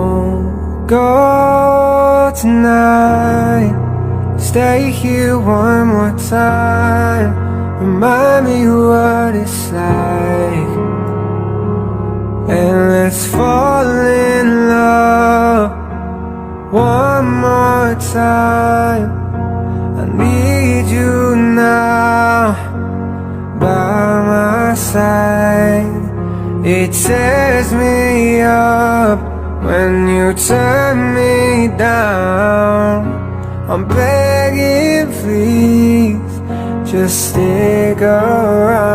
Don't go tonight. Stay here one more time. Remind me what it's like, and let's fall in love one more time. I need you now by my side. It tears me up when you turn me down. I'm begging, please, just stick around.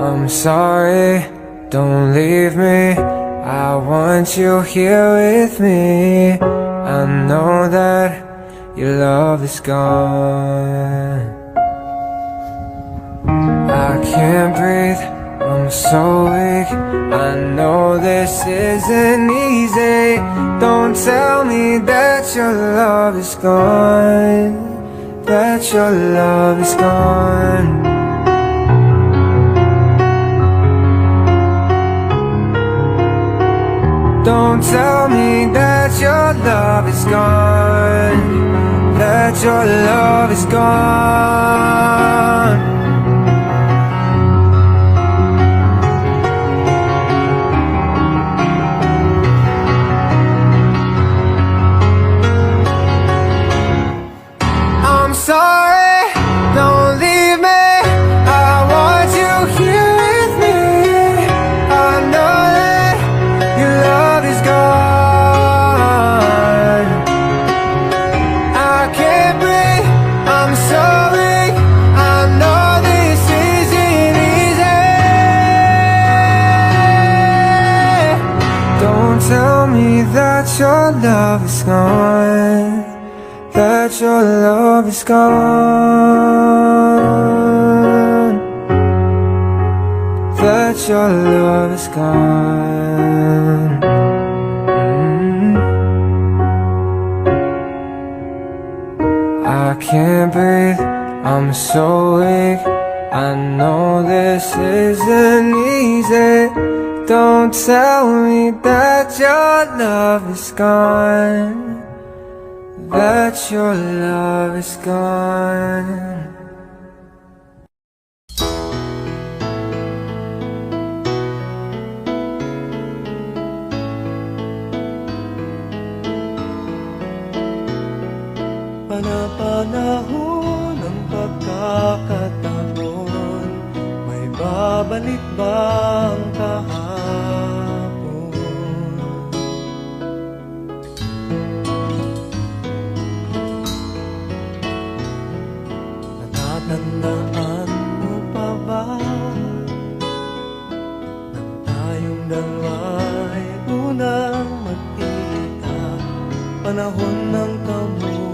I'm sorry, don't leave me. I want you here with me. I know that your love is gone. I can't breathe, I'm so weak. I know this isn't easy. Don't tell me that your love is gone, that your love is gone. Don't tell me that your love is gone, that your love is gone. I'm sorry, don't leave me. I want you here with me. I know that your love is gone. I can't breathe, I'm so weak. I know this isn't easy. Don't tell me that your love is gone, that your love is gone, that your love is gone. I can't breathe, I'm so weak. I know this isn't easy. Don't tell me that your love is gone, that your love is gone. Panapanahon ng pagkakataon, may babalik bang kahapon? Natatandaan mo pa ba nang tayong dalawa'y unang magkita? Panahon ng kamusmusan,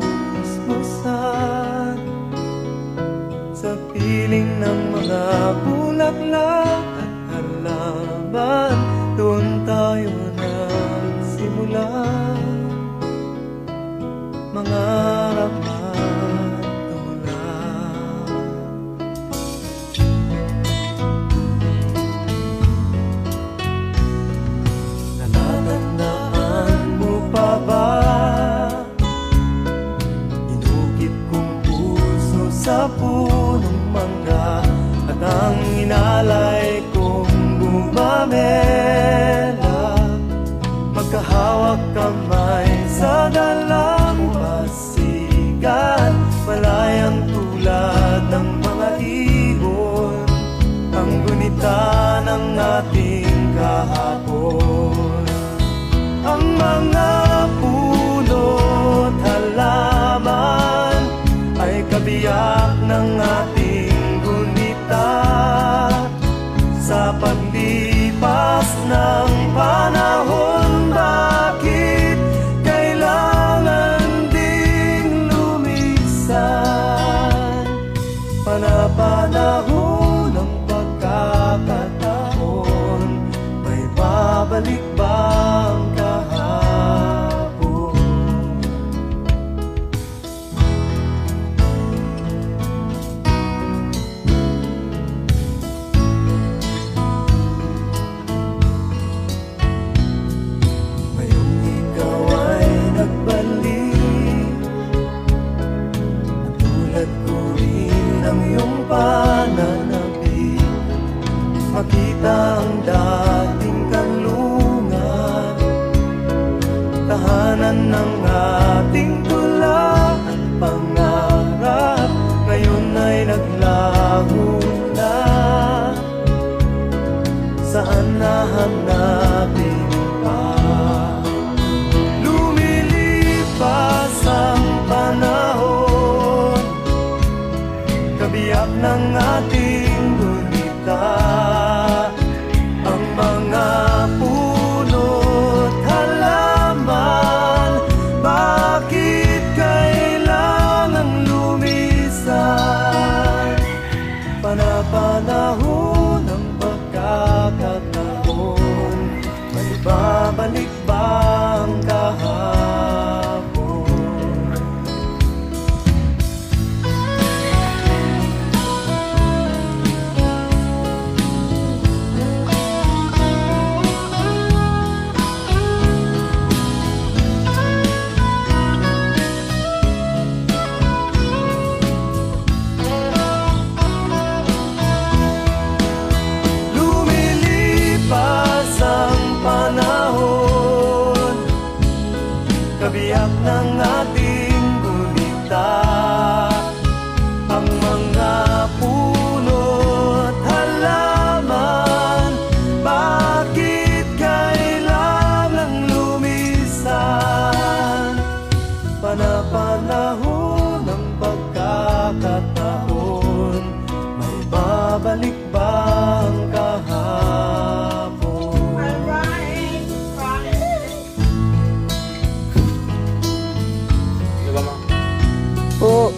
sa piling ng mga bulaklak at halaman, doon tayo nagsimula mangarap at tumulak. Natatandaan mo pa ba inukit kong puso sa punong mangga, at ang inalay kong gumamela, magkahawak kamay sa dalang pasigan, malayang tulad ng mga ibon, ang gunita ng ating kahapon. Ang mga puno't halaman ay kabiyak ng ating gunita, sa paglipas ng panahon. Bakit Pinagdaanan ng ating tula at pangarap, ngayon ay naglaho na. Saan nahanapin pa? Lumilipas ang panahon, kabiyak ng ating gulita. Ang mga puno't halaman, bakit kailangang lumisan? Panapanahon ng pagkakataon, may babalik ba ang kahapon? Lumilipas ang panahon, kabiyak ng ating gulita. Ang mga puno't halaman, bakit kailangang lumisan? Panapanahon ng pagkakataon, may babalik ba ang kahapon? Po.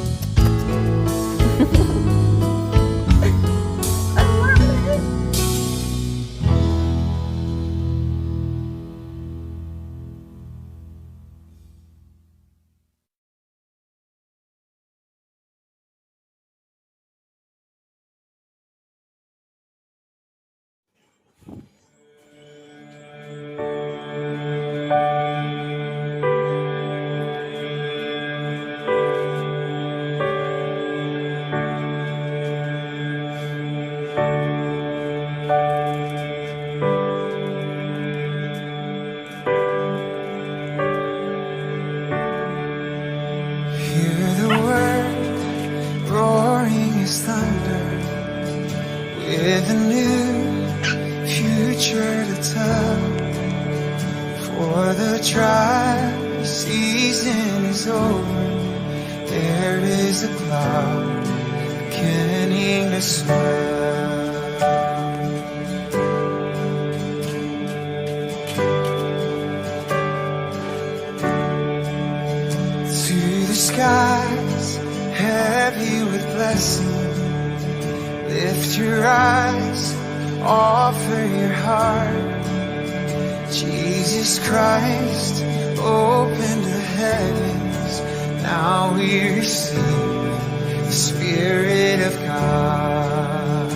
Hear the world roaring as thunder, with a new future to tell. For the dry season is over, there is a cloud beginning to swell. To the skies, heavy with blessing, lift your eyes, offer your heart. Jesus Christ, open the heavens, now we receive the Spirit of God.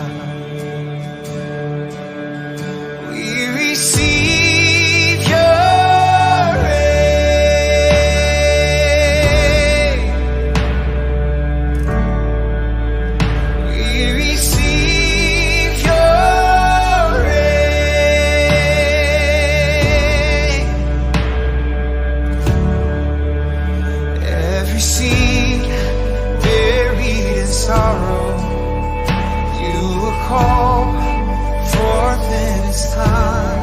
We receive your rain. We receive your rain. Every seed buried in sorrow, you will call forth in its time.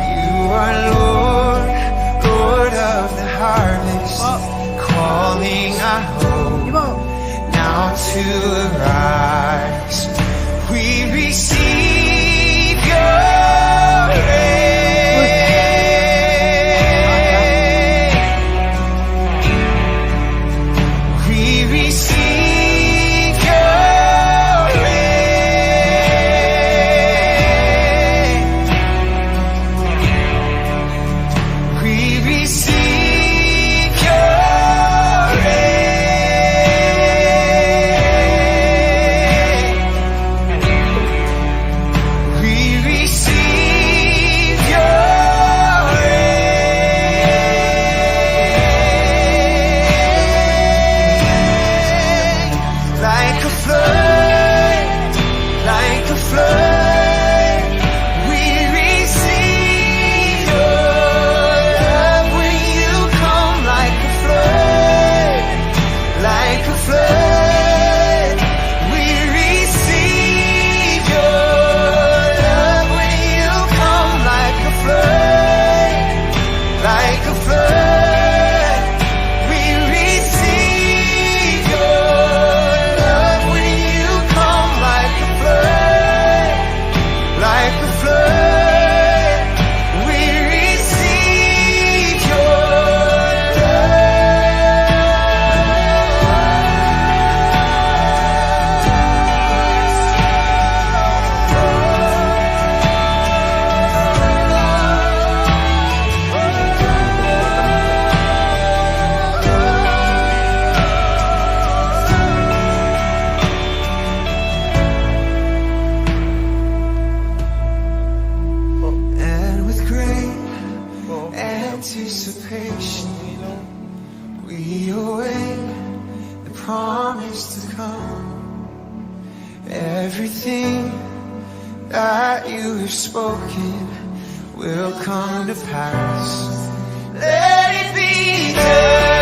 You are Lord, Lord of the harvest, calling our hope now to arise. We receive your rain. We receive your rain. We receive your rain. anticipation, we await the promise to come. Everything that you have spoken will come to pass. Let it be done.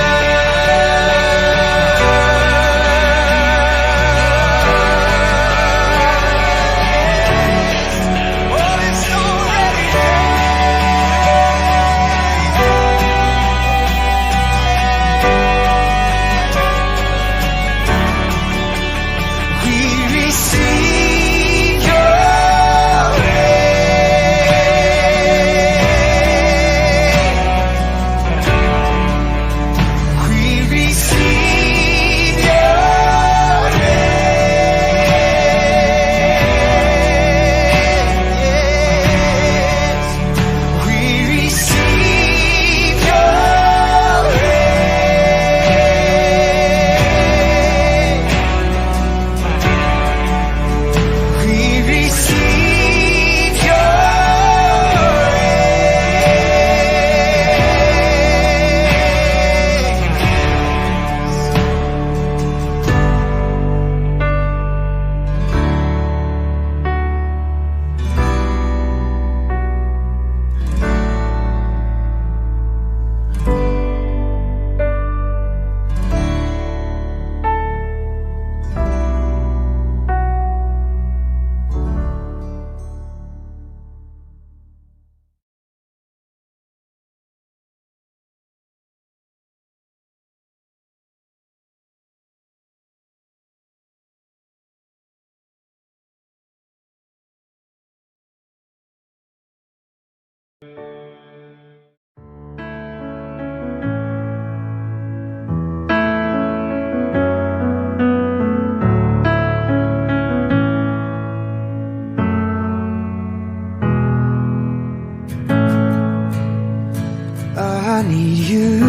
I need you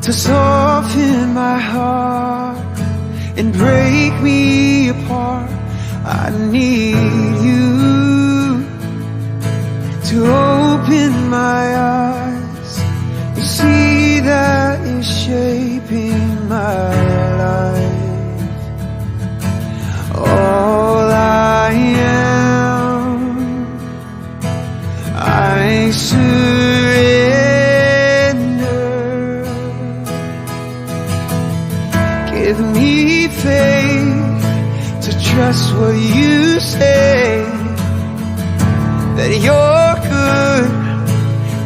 to soften my heart and break me apart. I need you to open my eyes and see that you're shaping my life. All I am, I surrender. Give me faith to trust what you say, that you're good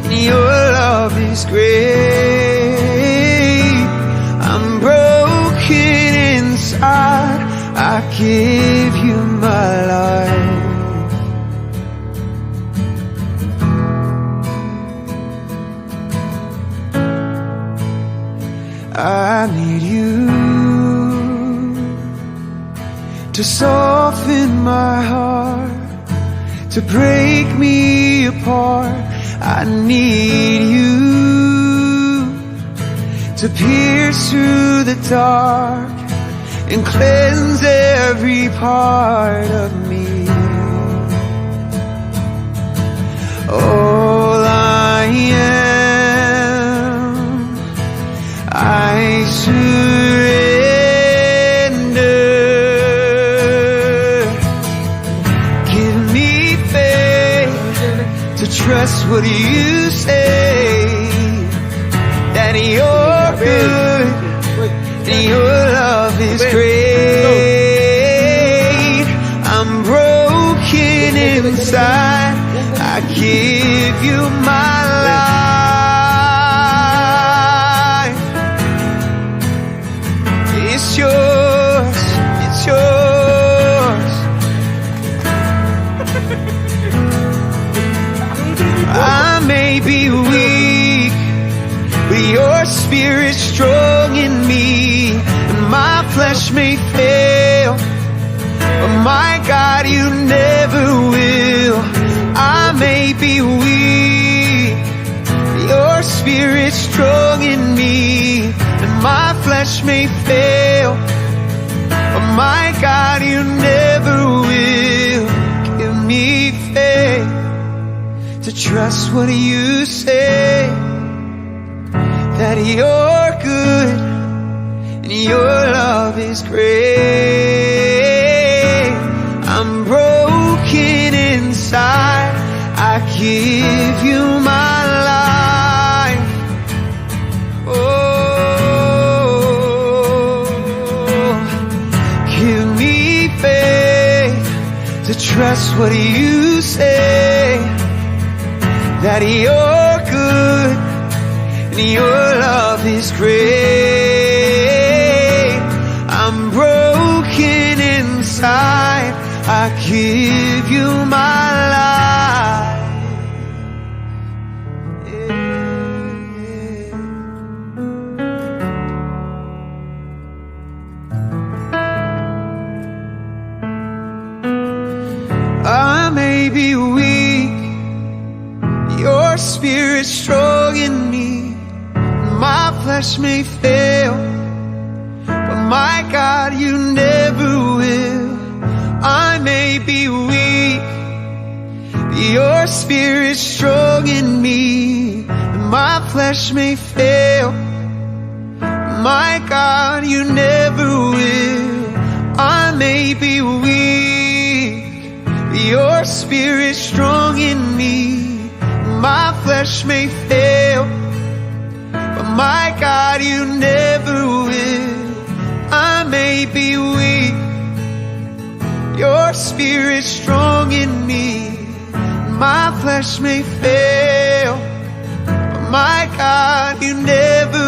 and your love is great. I'm broken inside, I give you my life. I need you to soften my heart, to break me apart. I need you to pierce through the dark and cleanse every part of me. All I am, I surrender. Give me faith to trust what you say, that you're good and your love is great. I'm broken inside, I give you my life. It's yours, it's yours. I may be weak, but your spirit's strong in me, and my flesh may fail, but my God, you never will. I may be weak, but your spirit's strong in me, and my flesh may fail, but my God, you never will. Give me faith to to trust what you say, that you're good and your love is great. I'm broken inside, I give you my life. Oh, give me faith to trust what you say, that you're good and your love is great. I'm broken inside, I give you my life. I may be weak, your spirit's strong in me. My flesh may fail, but my God, you never will. I may be weak, but your spirit's strong in me. My flesh may fail, my God, you never will. I may be weak, but your spirit's strong in me. My flesh may fail, but my God, you never will. I may be weak, your spirit's strong in me. My flesh may fail, but my God, you never